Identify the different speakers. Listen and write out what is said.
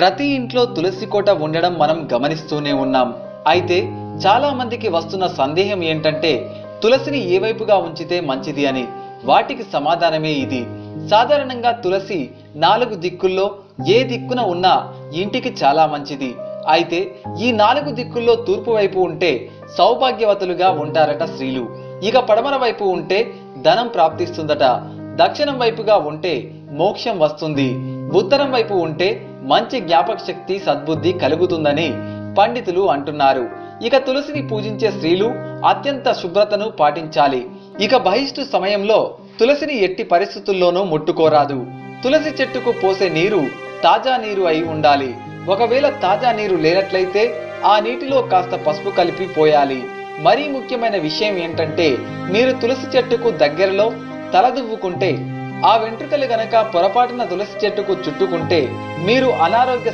Speaker 1: ప్రతి ఇంట్లో తులసి కోట ఉండడం మనం గమనిస్తూనే ఉన్నాం. అయితే చాలా మందికి వస్తున్న సందేహం ఏంటంటే తులసిని ఏ వైపుగా ఉంచితే మంచిది అని. వాటికి సమాధానమే ఇది. సాధారణంగా తులసి 4 దిక్కుల్లో ఏ దిక్కున ఉన్నా ఇంటికి చాలా మంచిది. అయితే ఈ 4 దిక్కుల్లో తూర్పు వైపు ఉంటే సౌభాగ్యవతులుగా ఉంటారట స్త్రీలు. ఇక పడమర వైపు ఉంటే ధనం ప్రాప్తిస్తుందట. దక్షిణం వైపుగా ఉంటే మోక్షం వస్తుంది. ఉత్తరం వైపు ఉంటే మంచి జ్ఞాపక శక్తి, సద్బుద్ధి కలుగుతుందని పండితులు అంటున్నారు. ఇక తులసిని పూజించే స్త్రీలు అత్యంత శుభ్రతను పాటించాలి. ఇక బహిష్టు సమయంలో తులసిని ఎట్టి పరిస్థితుల్లోనూ ముట్టుకోరాదు. తులసి చెట్టుకు పోసే నీరు తాజా నీరు అయి ఉండాలి. ఒకవేళ తాజా నీరు లేనట్లయితే ఆ నీటిలో కాస్త పసుపు కలిపి పోయాలి. మరీ ముఖ్యమైన విషయం ఏంటంటే మీరు తులసి చెట్టుకు దగ్గరలో తలదువ్వుకుంటే ఆ వెంట్రుకలు గనక పొరపాటున తులసి చెట్టుకు చుట్టుకుంటే మీరు అనారోగ్య